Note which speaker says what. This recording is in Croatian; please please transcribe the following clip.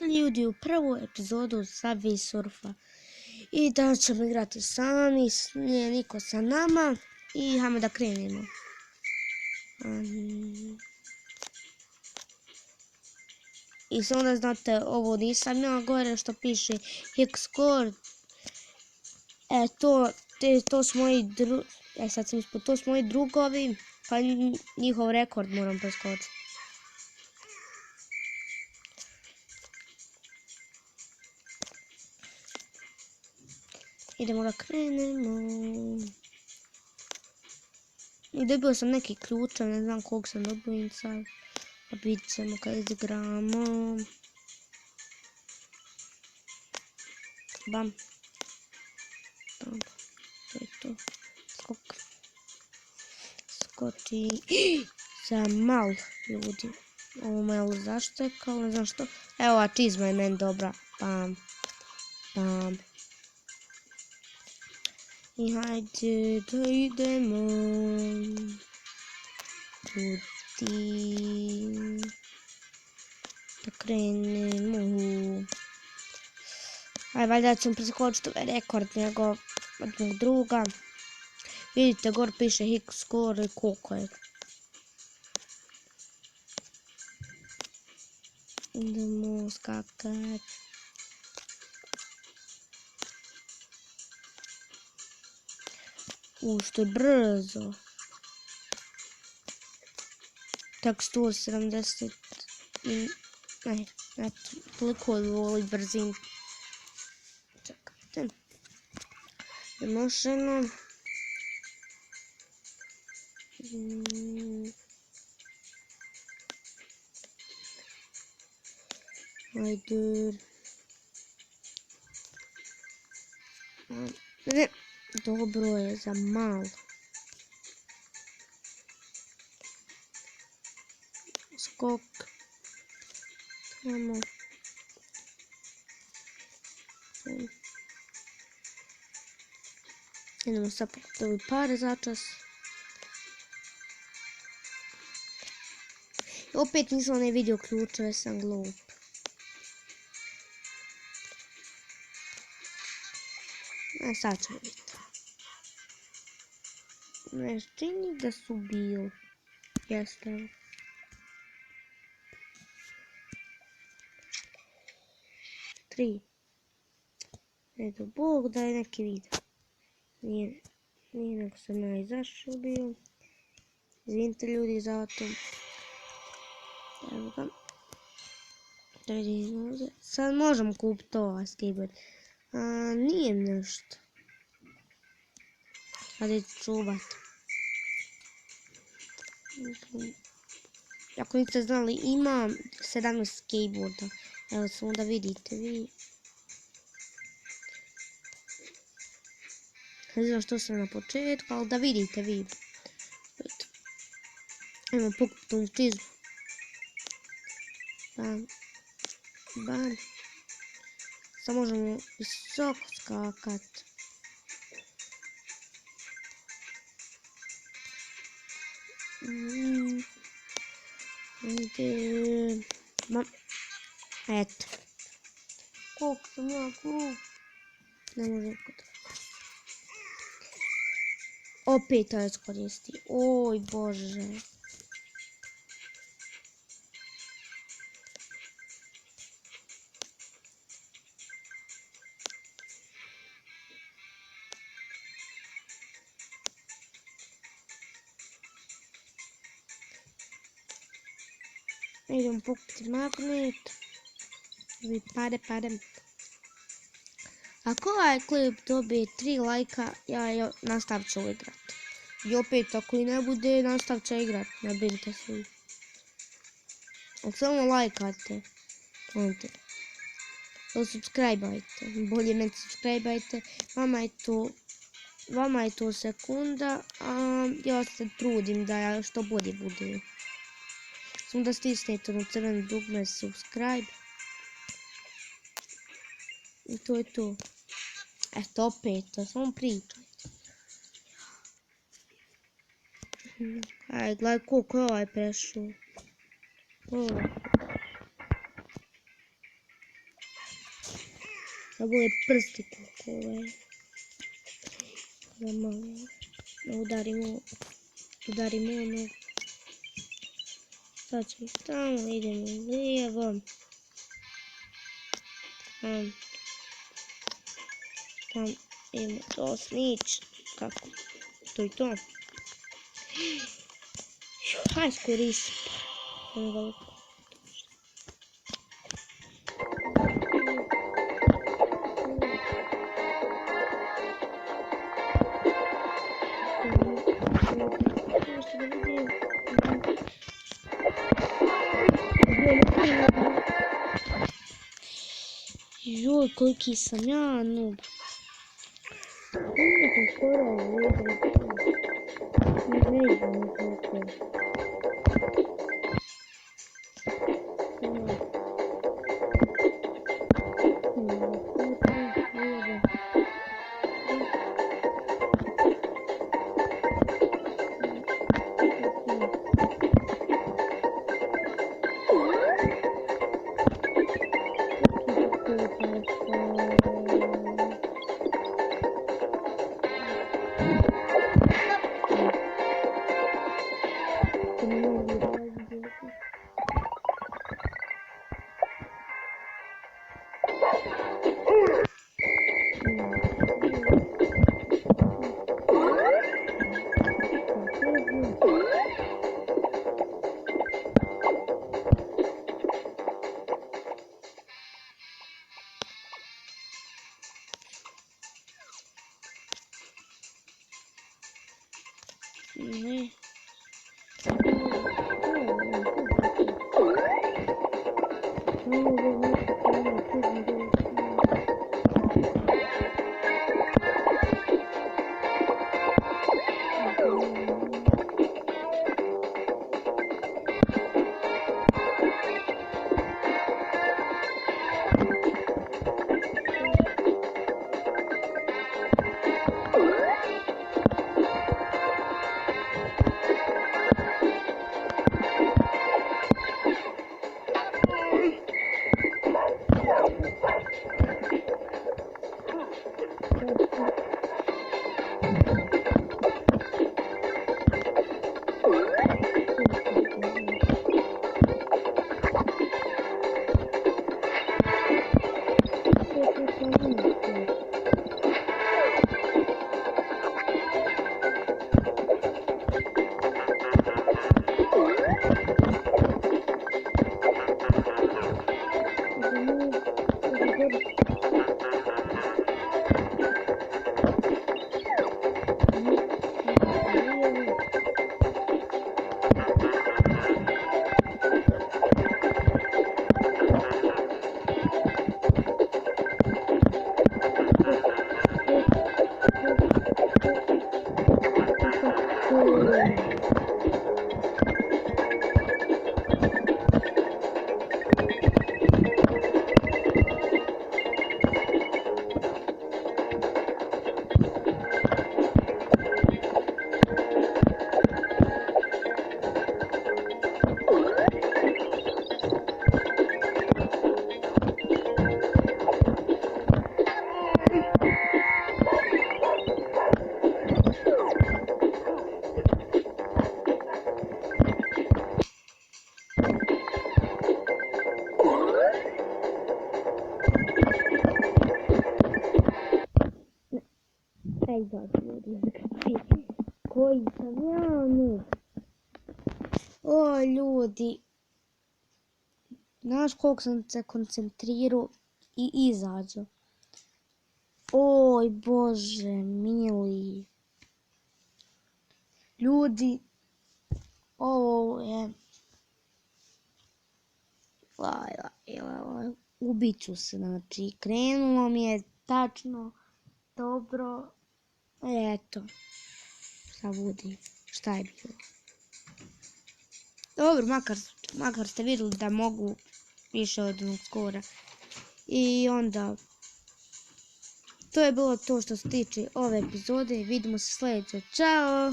Speaker 1: Ljudi u prvu epizodu Subway Surfa. I danas ćemo igrati sami, nije niko sa nama i hajmo da krenemo. I samo da znate, ovo nisam ja gore što piše Hickscore. To su moji to su moji drugovi, pa njihov rekord moram preskočiti. Idemo da krenemo. I dobio sam neki ključ, ne znam kog sam dobio sad. Pa vidit ćemo kad izigramo. Bam. Bam. To je to. Skok. Skoči. Za mal, ljudi. Ovo malo zaštekalo, ne znam što. Evo, ova čizma je meni dobra. Bam. Bam. I hajde da idemo. Ljudi. Da krenemo. Aj, valjda ćemo preskočiti ovaj rekord njegov od mog druga. Vidite, gore piše Hickscore i koliko je. Idemo skakat. Što je brzo. Tak 170. Ne, toliko voli brzin. Čekajte. Ne možemo. Ajde. Ne, dobro je za malo. Skok. Tamo. Idemo sad pokupiti pare začas. Opet nisam ne vidio ključeve, sam glup. Sad ćemo vidjeti. Ne čini da su bili. Jeste. Tri. Eto, Bog da je neki video. Nije nego sam ja izašao bio. Izvinite ljudi za to. Evo ga. Sad možemo kupiti to skateboard. Nije nešto. Hajde čuvat. Ako niste znali, imam 17 skateboarda. Evo samo da vidite vi. Ne znam što sam na početku, ali da vidite vi. Ajmo pokupiti ovu čizmu. Bam. Bam. Sad možemo visoko skakat. Bam. Eto. Koliko sam ja glup. Ne može kod. Opet to iskoristi. Oj Bože. Idemo pokupiti magnet. Pare. Ako ovaj klip dobije 3 lajka, ja nastavit ću igrat. I opet, ako i ne bude, nastavit ću igrat. Ne brinite se. Ako samo lajkate, subscribe-ajte. Bolje meni subscribe-ajte. Vama je to sekunda, a ja se trudim da ja što bolje bude. Samo da stisnete na crveno dugme subscribe. I to je to. Eto opet, to samo pričajte. Aj, gledaj koliko je ovaj prešao. Da bole prsti koliko da malo udarimo ono. Sad ćemo tamo, idemo lijevo. Tam idemo to snić. Kako? To i to. Hajde skoristim. Joj, koliki sam ja noob. Ne. Koji sam ja noob. O ljudi. Znaš koliko sam se koncentrirao i izađo. Oj Bože mili. Ljudi. Ovo je. Ubit ću se, znači krenulo mi je tačno dobro. Eto. Šta budi, šta je bilo. Dobro, makar ste vidjeli da mogu više od onog skora. I onda, to je bilo to što se tiče ove epizode. Vidimo se sljedeće. Ćao!